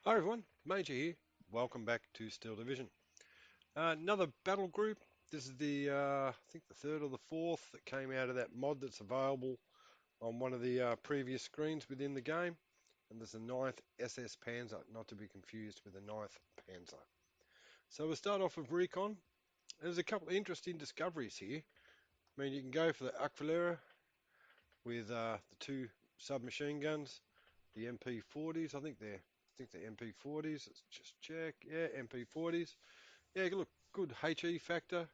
Hi everyone, Major here. Welcome back to Steel Division. Another battle group. This is I think the third or the fourth that came out of that mod that's available on one of the previous screens within the game. And there's the ninth SS Panzer, not to be confused with the ninth Panzer. So we'll start off with Recon. There's a couple of interesting discoveries here. I mean, you can go for the Aquilera with the two submachine guns, the MP40s. I think they're MP40s. Let's just check. Yeah, MP40s. Yeah, look, good HE factor.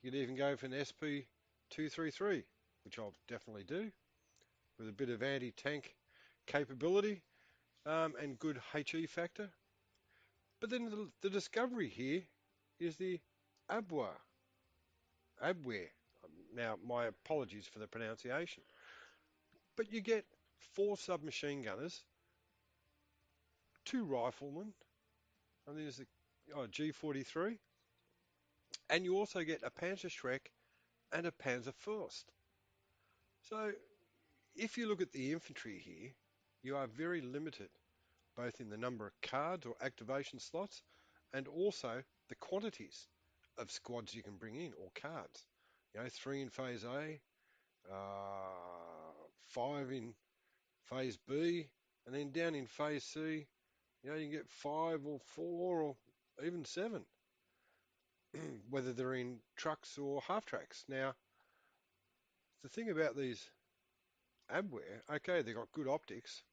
You could even go for an SP233, which I'll definitely do, with a bit of anti-tank capability and good HE factor. But then the discovery here is the Abwa. Abwehr. Now, my apologies for the pronunciation. But you get four submachine gunners, two riflemen, I think there's a G43, and you also get a Panzerschreck and a Panzerfaust. So if you look at the infantry here, you are very limited, both in the number of cards or activation slots, and also the quantities of squads you can bring in, or cards. You know, 3 in Phase A, 5 in Phase B, and then down in Phase C, you know, you can get 5 or 4 or even 7, whether they're in trucks or half tracks. Now, the thing about these Abwehr, okay, they've got good optics.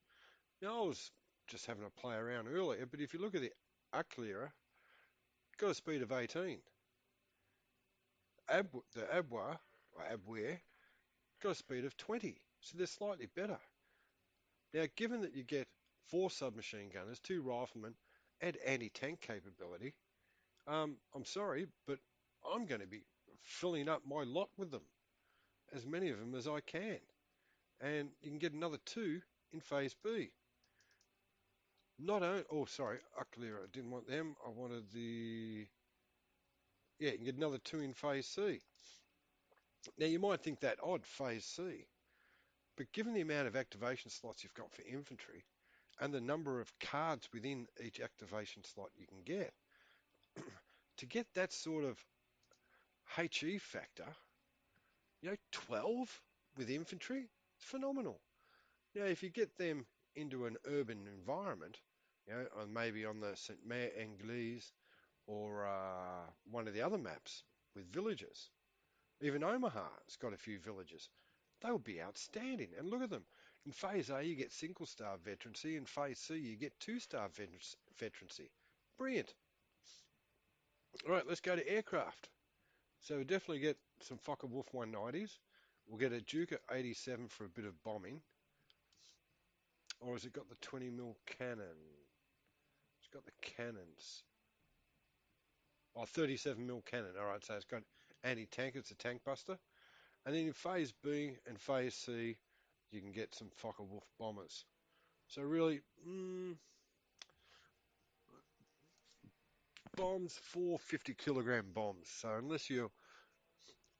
Now, I was just having a play around earlier, but if you look at the Aquilera, got a speed of 18. The Abwa, or Abwehr, got a speed of 20, so they're slightly better. Now, given that you get four submachine gunners, two riflemen, and anti-tank capability, I'm sorry, but I'm going to be filling up my lot with them, as many of them as I can. And you can get another two in Phase B. Not only, oh, sorry, Aquilera, I didn't want them. I wanted yeah, you can get another two in Phase C. Now, you might think that odd, Phase C, but given the amount of activation slots you've got for infantry and the number of cards within each activation slot you can get, to get that sort of HE factor, 12 with infantry, it's phenomenal. If you get them into an urban environment, maybe on the St. Mare Anglise or one of the other maps with villages. Even Omaha's got a few villages. They would be outstanding. And look at them. In Phase A, you get single star veterancy. In Phase C, you get two-star veterancy. Brilliant. All right, let's go to aircraft. So we'll definitely get some Focke-Wulf 190s. We'll get a Juker 87 for a bit of bombing. Or has it got the 20mm cannon? It's got the cannons. Oh, 37mm cannon. All right, so it's got anti-tank. It's a tank buster. And then in Phase B and Phase C, you can get some Focke-Wulf bombers. So really, bombs, 450-kilogram bombs. So unless you're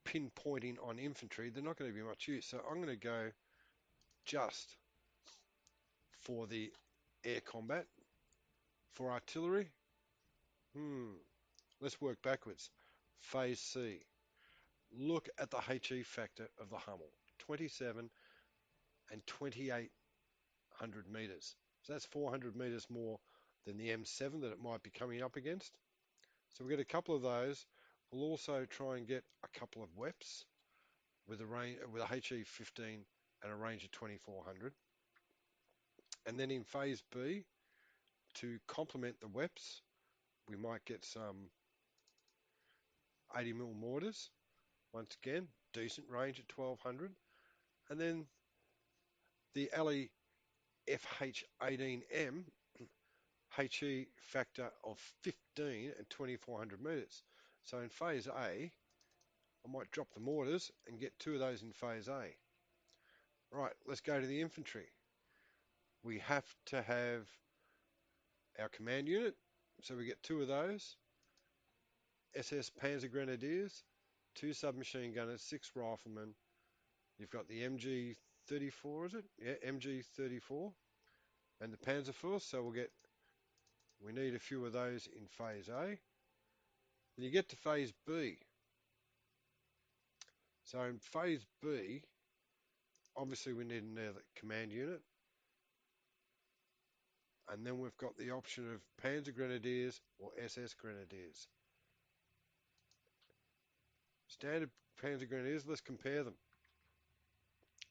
pinpointing on infantry, they're not going to be much use. So I'm going to go just for the air combat. For artillery, let's work backwards. Phase C. Look at the HE factor of the Hummel. 27 and 2800 metres. So that's 400 metres more than the M7 that it might be coming up against. So we'll get a couple of those. We'll also try and get a couple of WEPs with a HE 15 and a range of 2400. And then in Phase B, to complement the WEPs, we might get some 80mm mortars. Once again, decent range at 1200. And then the Ali FH18M HE factor of 15 and 2400 metres. So in Phase A, I might drop the mortars and get two of those in Phase A. Right, let's go to the infantry. We have to have our command unit, so we get two of those. SS Panzer Grenadiers, two submachine gunners, six riflemen. You've got the MG34, is it? Yeah, MG34. And the Panzerfaust, so we'll get We need a few of those in phase A. Then you get to phase B. So in phase B, obviously we need another command unit. And then we've got the option of Panzer Grenadiers or SS Grenadiers. Standard Panzer Grenadiers, let's compare them.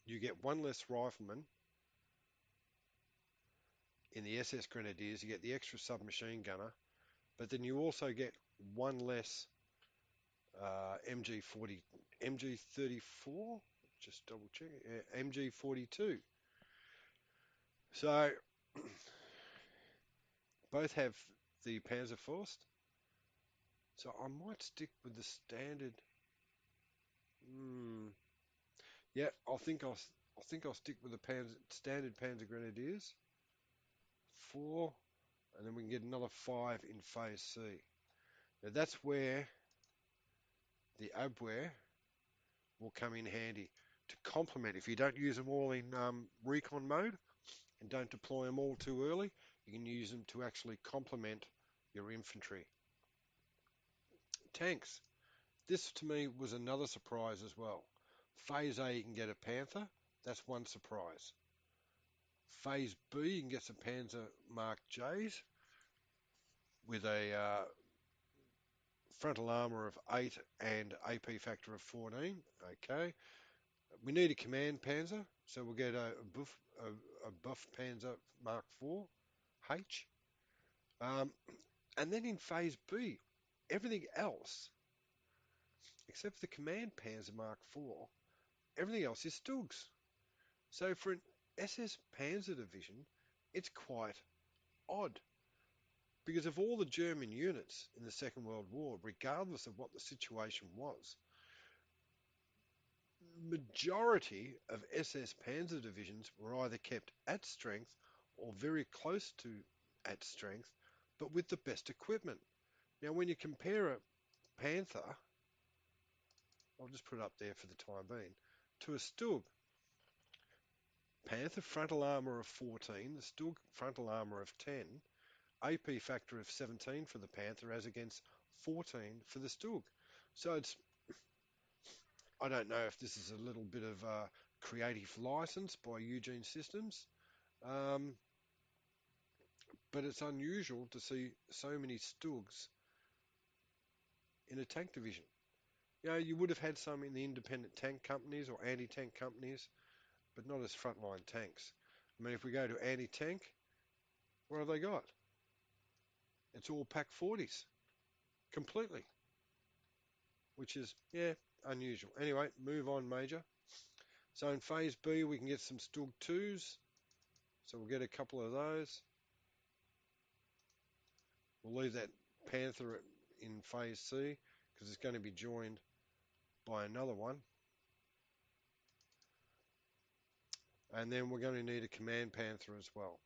You get one less rifleman. In the SS Grenadiers, you get the extra submachine gunner, but then you also get one less MG34, just double check, MG42. So both have the Panzerfaust. So I might stick with the standard. Yeah, I think I'll stick with the standard Panzer Grenadiers. 4, and then we can get another 5 in phase C. Now that's where the Abwehr will come in handy to complement. If you don't use them all in recon mode and don't deploy them all too early, you can use them to actually complement your infantry. Tanks. This to me was another surprise as well. Phase A, you can get a Panther. That's one surprise. Phase B, you can get some Panzer Mark Js with a frontal armour of 8 and AP factor of 14. Okay. We need a command Panzer, so we'll get a buff Panzer Mark IV H. And then in phase B, everything else, except for the command Panzer Mark IV, everything else is Stugs. So for an SS Panzer division, it's quite odd. Because of all the German units in the Second World War, regardless of what the situation was, majority of SS Panzer divisions were either kept at strength or very close to at strength, but with the best equipment. Now, when you compare a Panther, I'll just put it up there for the time being, to a Stug. Panther frontal armour of 14, the Stug frontal armour of 10, AP factor of 17 for the Panther as against 14 for the Stug. So it's, I don't know if this is a little bit of creative license by Eugene Systems, but it's unusual to see so many Stugs in a tank division. You know, you would have had some in the independent tank companies or anti-tank companies, but not as frontline tanks. I mean, if we go to anti-tank, what have they got? It's all Pak 40s, completely, which is, yeah, unusual. Anyway, move on, Major. So in phase B, we can get some Stug 2s. So we'll get a couple of those. We'll leave that Panther in phase C because it's going to be joined by another one. And then we're going to need a command Panther as well.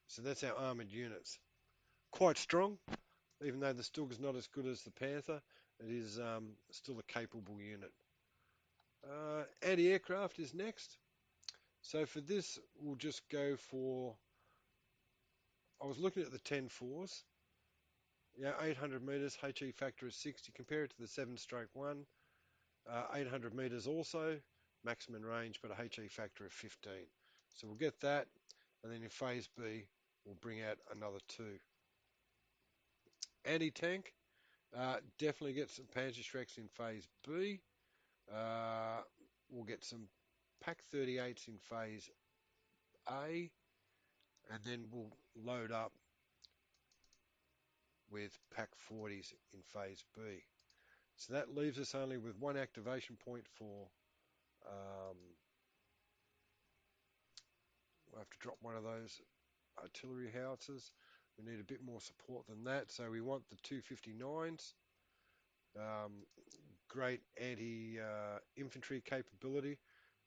So that's our armoured units. Quite strong, even though the Stug is not as good as the Panther. It is still a capable unit. Anti-aircraft is next. So for this, we'll just go for... I was looking at the 10-4s. Yeah, 800 metres, HE factor is 60. Compare it to the 7/1. 800 metres also, maximum range, but a HE factor of 15. So we'll get that, and then in phase B, we'll bring out another 2. Anti-tank, definitely get some Panzerschrecks in phase B. We'll get some Pak 38s in phase A, and then we'll load up with Pak 40s in phase B. So that leaves us only with one activation point for, we'll have to drop one of those artillery howitzers. We need a bit more support than that, so we want the 259s. Great anti-infantry capability.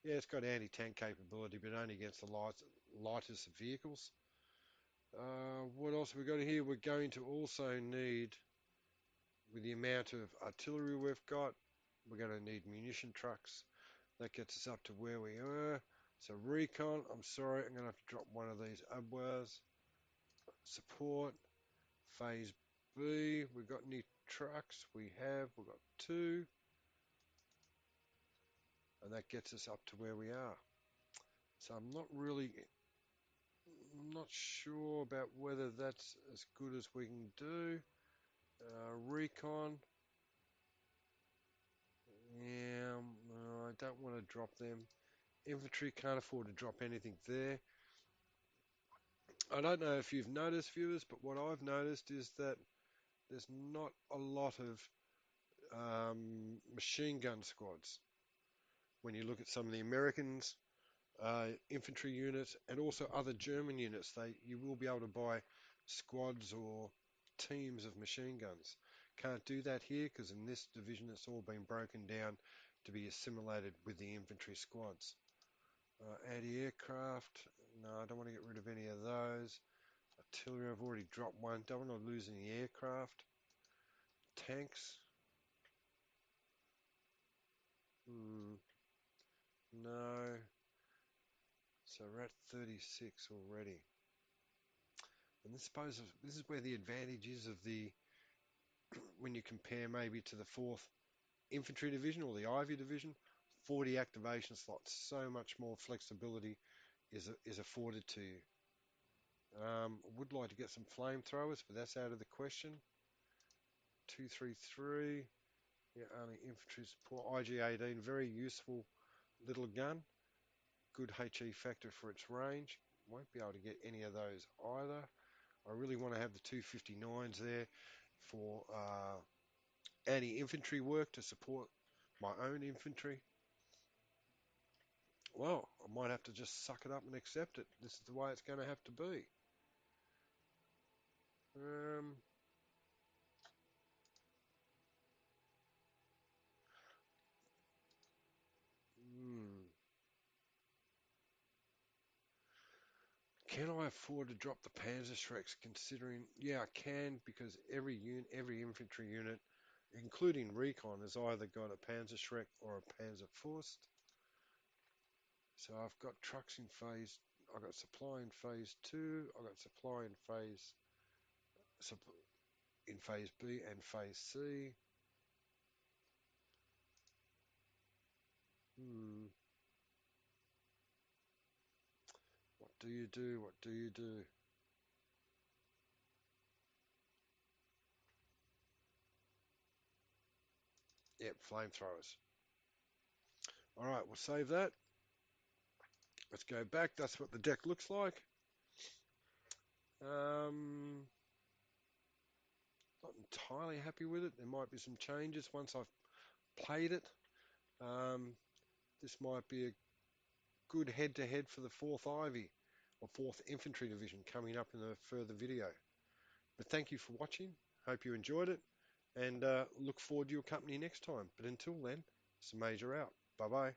Yeah, it's got anti-tank capability, but only against the lightest of vehicles. What else have we got here? We're going to also need, with the amount of artillery we've got, we're going to need munition trucks. That gets us up to where we are. So recon, I'm sorry, I'm going to have to drop one of these Abwehrs. support. Phase B, we've got any trucks? We've got 2. And that gets us up to where we are. So I'm not sure about whether that's as good as we can do. Recon, yeah, I don't want to drop them. Infantry, can't afford to drop anything there. I don't know if you've noticed, viewers, but what I've noticed is that there's not a lot of machine gun squads. When you look at some of the Americans, infantry units, and also other German units, you will be able to buy squads or teams of machine guns. Can't do that here because in this division it's all been broken down to be assimilated with the infantry squads. Anti-aircraft, no, I don't want to get rid of any of those. Artillery, I've already dropped one. Don't want to lose any aircraft. Tanks, no. So we're at 36 already. And this is where the advantage is of when you compare maybe to the 4th Infantry Division or the Ivy Division, 40 activation slots, so much more flexibility is afforded to you. Would like to get some flamethrowers, but that's out of the question. 233, yeah, only infantry support. IG-18, very useful little gun. Good HE factor for its range. Won't be able to get any of those either. I really want to have the 259s there for anti-infantry work to support my own infantry. Well, I might have to just suck it up and accept it. This is the way it's going to have to be. Can I afford to drop the Panzerschrecks considering, yeah, I can, because every infantry unit, including Recon, has either got a Panzerschreck or a Panzerfaust. So I've got trucks in phase, I've got supply in phase 2, I've got supply in phase B and phase C. What do you do? What do you do? Yep, flamethrowers. All right, we'll save that. Let's go back. That's what the deck looks like. Not entirely happy with it. There might be some changes once I've played it. This might be a good head-to-head for the 4th Ivy or 4th Infantry Division coming up in a further video. But thank you for watching. Hope you enjoyed it, and look forward to your company next time. But until then, it's Major out. Bye-bye.